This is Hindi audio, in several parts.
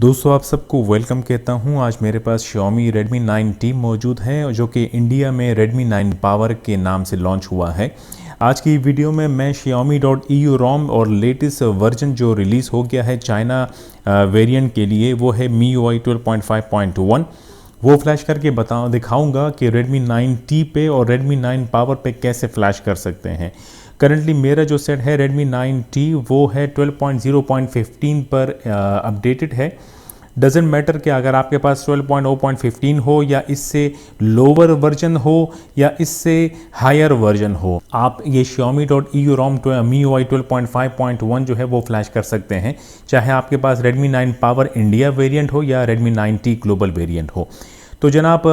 दोस्तों आप सबको वेलकम कहता हूं। आज मेरे पास Xiaomi Redmi 9T मौजूद है जो कि इंडिया में Redmi 9 Power के नाम से लॉन्च हुआ है। आज की वीडियो में मैं Xiaomi.eu ROM और लेटेस्ट वर्जन जो रिलीज़ हो गया है चाइना वेरिएंट के लिए, वो है MIUI 12.5.1, वो फ्लैश करके दिखाऊंगा कि Redmi 9T पे और Redmi 9 Power पे कैसे फ्लैश कर सकते हैं। करंटली मेरा जो सेट है Redmi 9T वो है 12.0.15 पर अपडेटेड है। डजेंट मैटर कि अगर आपके पास 12.0.15 हो या इससे लोअर वर्जन हो या इससे हायर वर्जन हो, आप ये Xiaomi.eu ROM MIUI 12.5.1 जो है वो फ्लैश कर सकते हैं, चाहे आपके पास Redmi 9 Power इंडिया वेरिएंट हो या Redmi 9T ग्लोबल वेरिएंट हो। तो जनाब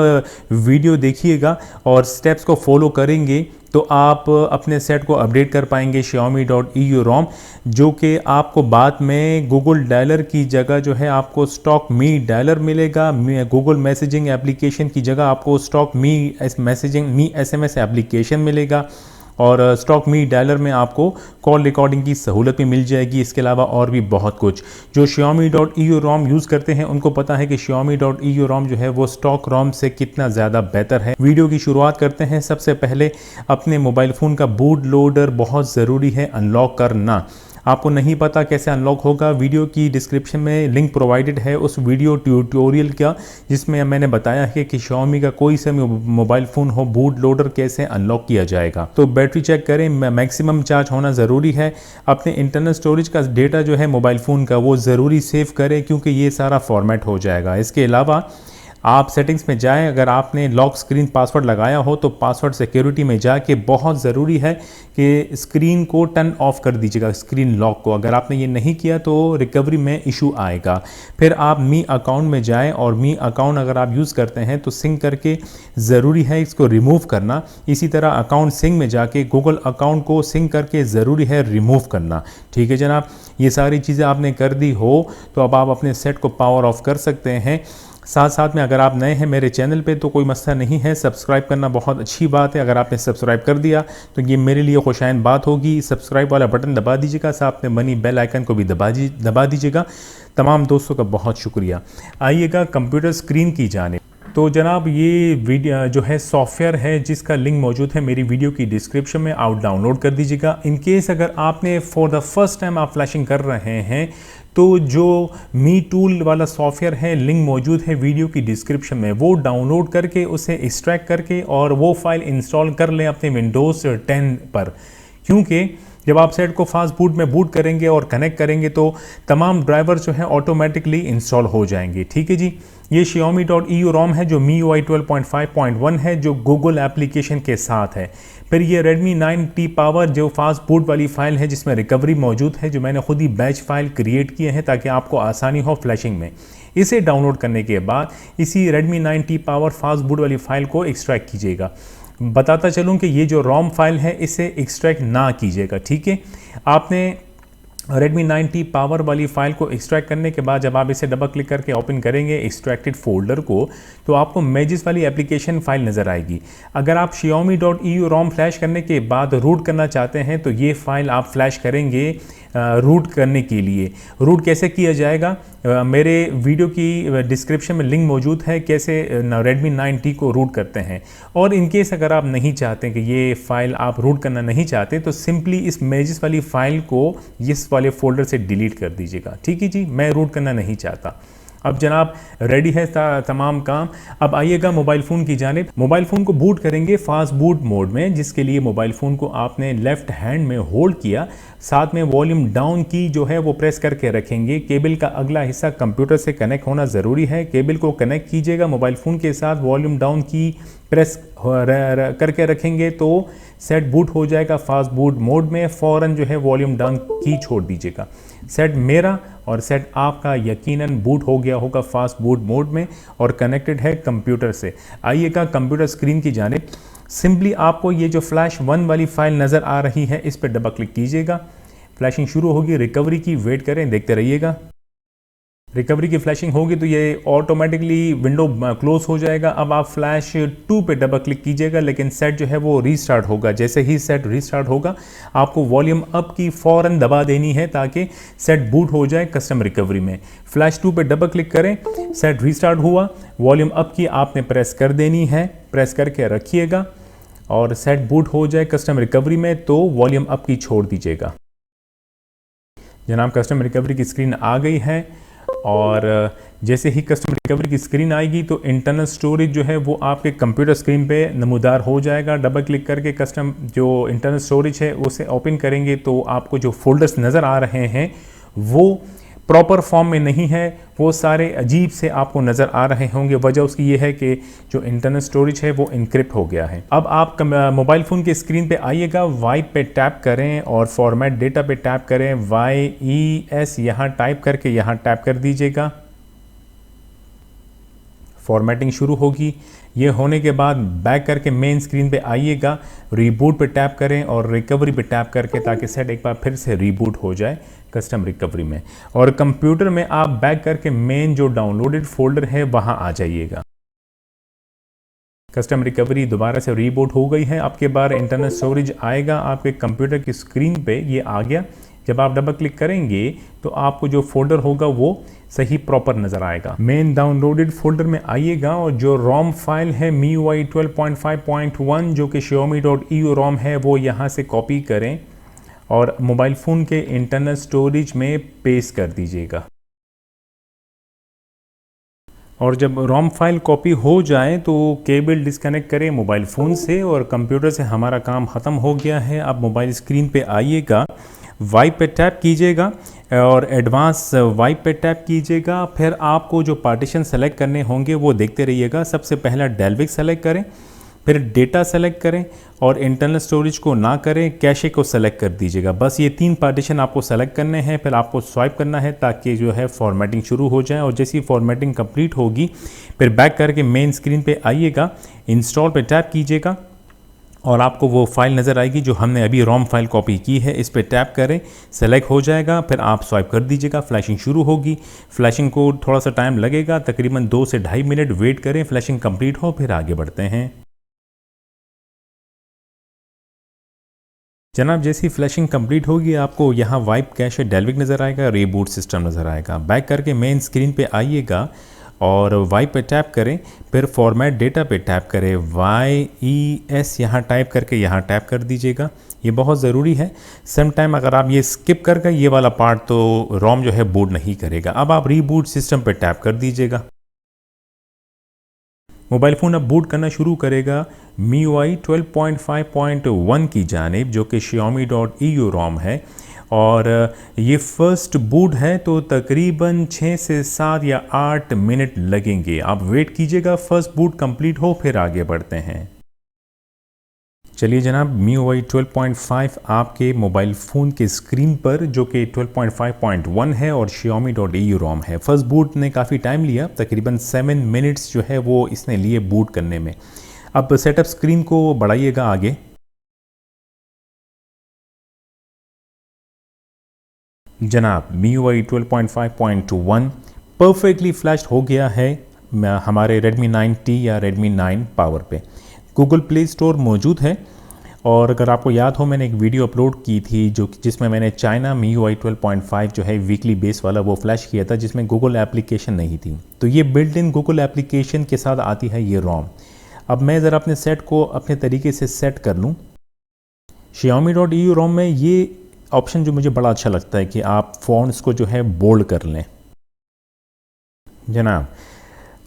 वीडियो देखिएगा और स्टेप्स को फॉलो करेंगे तो आप अपने सेट को अपडेट कर पाएंगे Xiaomi.eu ROM, जो कि आपको बाद में गूगल डायलर की जगह जो है आपको स्टॉक मी डायलर मिलेगा। गूगल मैसेजिंग एप्लीकेशन की जगह आपको स्टॉक मी SMS एप्लीकेशन मिलेगा और स्टॉक मी डायलर में आपको कॉल रिकॉर्डिंग की सहूलत भी मिल जाएगी। इसके अलावा और भी बहुत कुछ जो Xiaomi.eu ROM यूज़ करते हैं उनको पता है कि Xiaomi.eu ROM जो है वो स्टॉक ROM से कितना ज़्यादा बेहतर है। वीडियो की शुरुआत करते हैं। सबसे पहले अपने मोबाइल फ़ोन का बूट लोडर बहुत ज़रूरी है अनलॉक करना। आपको नहीं पता कैसे अनलॉक होगा, वीडियो की डिस्क्रिप्शन में लिंक प्रोवाइडेड है उस वीडियो ट्यूटोरियल का, जिसमें मैंने बताया है कि Xiaomi का कोई सा मोबाइल फ़ोन हो बूट लोडर कैसे अनलॉक किया जाएगा। तो बैटरी चेक करें, मैक्सिमम चार्ज होना ज़रूरी है। अपने इंटरनल स्टोरेज का डेटा जो है मोबाइल फ़ोन का वो ज़रूरी सेव करें क्योंकि ये सारा फॉर्मेट हो जाएगा। इसके अलावा आप सेटिंग्स में जाएं, अगर आपने लॉक स्क्रीन पासवर्ड लगाया हो तो पासवर्ड सिक्योरिटी में जाके बहुत ज़रूरी है कि स्क्रीन को टर्न ऑफ कर दीजिएगा, स्क्रीन लॉक को। अगर आपने ये नहीं किया तो रिकवरी में इशू आएगा। फिर आप मी अकाउंट में जाएं और मी अकाउंट अगर आप यूज़ करते हैं तो सिंक करके ज़रूरी है इसको रिमूव करना। इसी तरह अकाउंट सिंक में जाके गूगल अकाउंट को सिंक करके ज़रूरी है रिमूव करना। ठीक है जनाब, ये सारी चीज़ें आपने कर दी हो तो अब आप अपने सेट को पावर ऑफ कर सकते हैं। साथ साथ में अगर आप नए हैं मेरे चैनल पे तो कोई मसला नहीं है, सब्सक्राइब करना बहुत अच्छी बात है। अगर आपने सब्सक्राइब कर दिया तो ये मेरे लिए खुशाइन बात होगी। सब्सक्राइब वाला बटन दबा दीजिएगा, साथ में बनी बेल आइकन को भी दबा दीजिएगा। तमाम दोस्तों का बहुत शुक्रिया। आइएगा कंप्यूटर स्क्रीन की जानिब। तो जनाब ये वीडियो जो है सॉफ्टवेयर है जिसका लिंक मौजूद है मेरी वीडियो की डिस्क्रिप्शन में, आप डाउनलोड कर दीजिएगा। इन केस अगर आपने फॉर द फर्स्ट टाइम आप फ्लैशिंग कर रहे हैं तो जो मी टूल वाला सॉफ्टवेयर है लिंक मौजूद है वीडियो की डिस्क्रिप्शन में, वो डाउनलोड करके उसे एक्सट्रैक्ट करके और वो फाइल इंस्टॉल कर लें अपने विंडोज़ 10 पर। क्योंकि जब आप सेट को फास्ट बूट में बूट करेंगे और कनेक्ट करेंगे तो तमाम ड्राइवर जो है ऑटोमेटिकली इंस्टॉल हो जाएंगे। ठीक है जी, ये Xiaomi.eu ROM है जो MIUI 12.5.1 है जो गूगल एप्लीकेशन के साथ है। फिर ये Redmi 9T Power जो फास्ट बूट वाली फाइल है जिसमें रिकवरी मौजूद है, जो मैंने खुद ही बैच फाइल क्रिएट किए हैं ताकि आपको आसानी हो फ्लैशिंग में। इसे डाउनलोड करने के बाद इसी Redmi 9T Power fast boot वाली फाइल को एक्सट्रैक्ट कीजिएगा। बताता चलूँ कि ये जो ROM फाइल है इसे एक्सट्रैक्ट ना कीजिएगा। ठीक है, आपने Redmi 9T Power वाली फाइल को एक्सट्रैक्ट करने के बाद जब आप इसे डबल क्लिक करके ओपन करेंगे एक्सट्रैक्टेड फोल्डर को, तो आपको मैजिस वाली एप्लीकेशन फाइल नज़र आएगी। अगर आप Xiaomi.eu ROM फ्लैश करने के बाद रूट करना चाहते हैं तो ये फाइल आप फ्लैश करेंगे रूट करने के लिए। रूट कैसे किया जाएगा, मेरे वीडियो की डिस्क्रिप्शन में लिंक मौजूद है कैसे Redmi 9T को रूट करते हैं। और इनकेस अगर आप नहीं चाहते कि ये फाइल आप रूट करना नहीं चाहते तो सिंपली इस मैजिस वाली फाइल को इस वाले फोल्डर से डिलीट कर दीजिएगा। ठीक है जी, मैं रूट करना नहीं चाहता। अब जनाब रेडी है तमाम काम। अब आइएगा मोबाइल फ़ोन की जानिब। मोबाइल फ़ोन को बूट करेंगे फास्ट बूट मोड में, जिसके लिए मोबाइल फ़ोन को आपने लेफ़्ट हैंड में होल्ड किया, साथ में वॉल्यूम डाउन की जो है वो प्रेस करके रखेंगे। केबल का अगला हिस्सा कंप्यूटर से कनेक्ट होना ज़रूरी है, केबल को कनेक्ट कीजिएगा मोबाइल फ़ोन के साथ। वॉल्यूम डाउन की प्रेस करके रखेंगे तो सेट बूट हो जाएगा फास्ट बूट मोड में। फ़ौरन जो है वॉल्यूम डाउन की छोड़ दीजिएगा। सेट मेरा और सेट आपका यकीनन बूट हो गया होगा फास्ट बूट मोड में और कनेक्टेड है कंप्यूटर से। आइएगा कंप्यूटर स्क्रीन की जानिब। सिंपली आपको ये जो फ्लैश 1 वाली फाइल नज़र आ रही है इस पर डबल क्लिक कीजिएगा। फ्लैशिंग शुरू होगी, रिकवरी की वेट करें, देखते रहिएगा। रिकवरी की फ्लैशिंग होगी तो ये ऑटोमेटिकली विंडो क्लोज हो जाएगा। अब आप फ्लैश 2 पे डबल क्लिक कीजिएगा, लेकिन सेट जो है वो रीस्टार्ट होगा। जैसे ही सेट रीस्टार्ट होगा आपको वॉल्यूम अप की फ़ौरन दबा देनी है ताकि सेट बूट हो जाए कस्टम रिकवरी में। फ्लैश 2 पे डबल क्लिक करें, सेट रीस्टार्ट हुआ, वॉल्यूम अप की आपने प्रेस कर देनी है, प्रेस करके रखिएगा और सेट बूट हो जाए कस्टम रिकवरी में तो वॉल्यूम अप की छोड़ दीजिएगा। जनाब कस्टम रिकवरी की स्क्रीन आ गई है और जैसे ही कस्टम रिकवरी की स्क्रीन आएगी तो इंटरनल स्टोरेज जो है वो आपके कंप्यूटर स्क्रीन पे नमूदार हो जाएगा। डबल क्लिक करके कस्टम जो इंटरनल स्टोरेज है उसे ओपन करेंगे तो आपको जो फोल्डर्स नज़र आ रहे हैं वो प्रॉपर फॉर्म में नहीं है, वो सारे अजीब से आपको नज़र आ रहे होंगे। वजह उसकी ये है कि जो इंटरनल स्टोरेज है वो इनक्रिप्ट हो गया है। अब आप मोबाइल फ़ोन के स्क्रीन पे आइएगा, वाइप पे टैप करें और फॉर्मेट डेटा पे टैप करें, YES यहाँ टाइप करके यहाँ टैप कर दीजिएगा। फॉर्मेटिंग शुरू होगी। ये होने के बाद बैक करके मेन स्क्रीन पे आइएगा, रीबूट पे टैप करें और रिकवरी पे टैप करके ताकि सेट एक बार फिर से रीबूट हो जाए कस्टम रिकवरी में। और कंप्यूटर में आप बैक करके मेन जो डाउनलोडेड फोल्डर है वहां आ जाइएगा। कस्टम रिकवरी दोबारा से रीबूट हो गई है। आपके बार इंटरनल स्टोरेज आएगा आपके कंप्यूटर की स्क्रीन पे, ये आ गया। जब आप डबल क्लिक करेंगे तो आपको जो फोल्डर होगा वो सही प्रॉपर नज़र आएगा। मेन डाउनलोडेड फोल्डर में आइएगा और जो रोम फाइल है MIUI 12.5.1 जो कि Xiaomi.eu रोम है वो यहाँ से कॉपी करें और मोबाइल फ़ोन के इंटरनल स्टोरेज में पेस्ट कर दीजिएगा। और जब रोम फाइल कॉपी हो जाए तो केबल डिस्कनेक्ट करें मोबाइल फ़ोन से और कंप्यूटर से हमारा काम ख़त्म हो गया है। अब मोबाइल स्क्रीन पे आइएगा, वाइप पे टैप कीजिएगा और एडवांस वाइप पे टैप कीजिएगा। फिर आपको जो पार्टीशन सेलेक्ट करने होंगे वो देखते रहिएगा। सबसे पहला डेल्विक सेलेक्ट करें, फिर डेटा सेलेक्ट करें और इंटरनल स्टोरेज को ना करें, कैशे को सेलेक्ट कर दीजिएगा। बस ये 3 पार्टीशन आपको सेलेक्ट करने हैं। फिर आपको स्वाइप करना है ताकि जो है फॉर्मेटिंग शुरू हो जाए और जैसी फॉर्मेटिंग कंप्लीट होगी फिर बैक करके मेन स्क्रीन पे आइएगा, इंस्टॉल पे टैप कीजिएगा और आपको वो फाइल नज़र आएगी जो हमने अभी रोम फाइल कॉपी की है। इस पे टैप करें, सेलेक्ट हो जाएगा, फिर आप स्वाइप कर दीजिएगा, फ्लैशिंग शुरू होगी। फ्लैशिंग को थोड़ा सा टाइम लगेगा, तकरीबन 2 से 2.5 मिनट वेट करें, फ्लैशिंग कंप्लीट हो फिर आगे बढ़ते हैं। जनाब जैसी फ्लैशिंग कंप्लीट होगी आपको यहाँ वाइप कैशे डेल्विक नज़र आएगा, रीबूट सिस्टम नज़र आएगा। बैक करके मेन स्क्रीन पे आइएगा और वाइप पे टैप करें, फिर फॉर्मेट डेटा पे टैप करें, YES यहाँ टाइप करके यहाँ टैप कर दीजिएगा। ये बहुत ज़रूरी है। सम टाइम अगर आप ये स्किप कर गए ये वाला पार्ट तो रोम जो है बूट नहीं करेगा। अब आप रीबूट सिस्टम पे टैप कर दीजिएगा। मोबाइल फ़ोन अब बूट करना शुरू करेगा MIUI 12.5.1 की जानिब जो कि Xiaomi.eu रोम है और ये फर्स्ट बूट है तो तकरीबन 6 से 7 या 8 मिनट लगेंगे। आप वेट कीजिएगा फर्स्ट बूट कंप्लीट हो फिर आगे बढ़ते हैं। चलिए जनाब MIUI 12.5 आपके मोबाइल फ़ोन के स्क्रीन पर जो कि 12.5.1 है और Xiaomi.eu रोम है। फर्स्ट बूट ने काफ़ी टाइम लिया, तकरीबन 7 मिनट्स जो है वो इसने लिए बूट करने में। अब सेटअप स्क्रीन को बढ़ाइएगा आगे। जनाब MIUI 12.5.1 परफेक्टली फ्लैश हो गया है हमारे Redmi 9T या Redmi 9 पावर पे। गूगल प्ले स्टोर मौजूद है और अगर आपको याद हो मैंने एक वीडियो अपलोड की थी जिसमें मैंने चाइना MIUI 12.5 जो है वीकली बेस वाला वो फ्लैश किया था जिसमें गूगल एप्लीकेशन नहीं थी। तो ये बिल्ट इन गूगल एप्लीकेशन के साथ आती है ये रोम। अब मैं ज़रा अपने सेट को अपने तरीके से सेट कर लूँ। Xiaomi.eu रोम में ये ऑप्शन जो मुझे बड़ा अच्छा लगता है कि आप फ़ॉन्ट्स को जो है बोल्ड कर लें। जनाब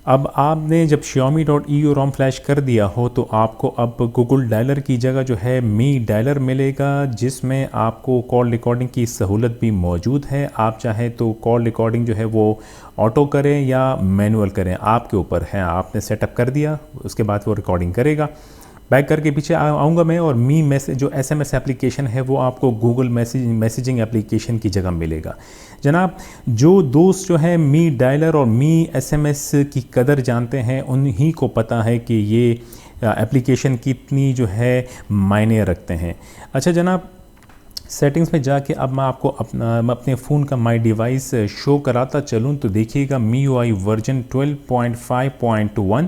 अब आपने जब Xiaomi.eu रोम फ्लैश कर दिया हो तो आपको अब गूगल डायलर की जगह जो है मी डायलर मिलेगा जिसमें आपको कॉल रिकॉर्डिंग की सहूलत भी मौजूद है। आप चाहें तो कॉल रिकॉर्डिंग जो है वो ऑटो करें या मैनुअल करें, आपके ऊपर है। आपने सेटअप कर दिया उसके बाद वो रिकॉर्डिंग करेगा। बैक करके पीछे आऊँगा मैं और मी मैसेज जो SMS एप्लीकेशन है वो आपको गूगल मैसेजिंग एप्लीकेशन की जगह मिलेगा। जनाब जो दोस्त जो है मी डायलर और मी SMS की कदर जानते हैं उन्हीं को पता है कि ये एप्लीकेशन कितनी जो है मायने रखते हैं। अच्छा जनाब सेटिंग्स में जाके अब मैं आपको अपने फ़ोन का माई डिवाइस शो कराता चलूँ तो देखिएगा MIUI version 12.5.1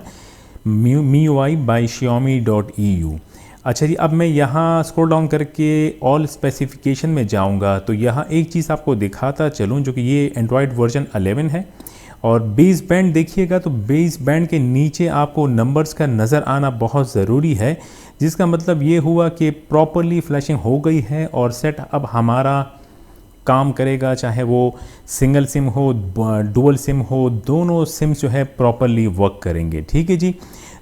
MIUI by Xiaomi.eu। अच्छा जी, अब मैं यहाँ स्क्रॉल डाउन करके ऑल स्पेसिफिकेशन में जाऊँगा तो यहाँ एक चीज़ आपको दिखाता चलूँ जो कि ये एंड्रॉयड वर्जन 11 है। और बेस बैंड देखिएगा तो बेस बैंड के नीचे आपको नंबर्स का नज़र आना बहुत ज़रूरी है, जिसका मतलब ये हुआ कि प्रॉपरली फ्लैशिंग हो गई है और सेट अब हमारा काम करेगा, चाहे वो सिंगल सिम हो डुअल सिम हो, दोनों सिम्स जो है प्रॉपरली वर्क करेंगे। ठीक है जी।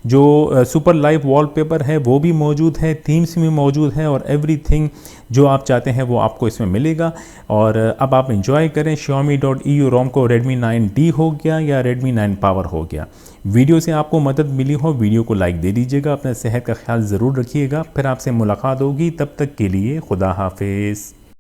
जो सुपर लाइव वॉलपेपर है वो भी मौजूद है, थीम्स भी मौजूद है और एवरीथिंग जो आप चाहते हैं वो आपको इसमें मिलेगा। और अब आप इंजॉय करें Xiaomi.eu ROM को। Redmi 9T हो गया या Redmi 9 Power हो गया। वीडियो से आपको मदद मिली हो, वीडियो को लाइक दे दीजिएगा। अपने सेहत का ख्याल ज़रूर रखिएगा। फिर आपसे मुलाकात होगी, तब तक के लिए खुदा हाफिज़।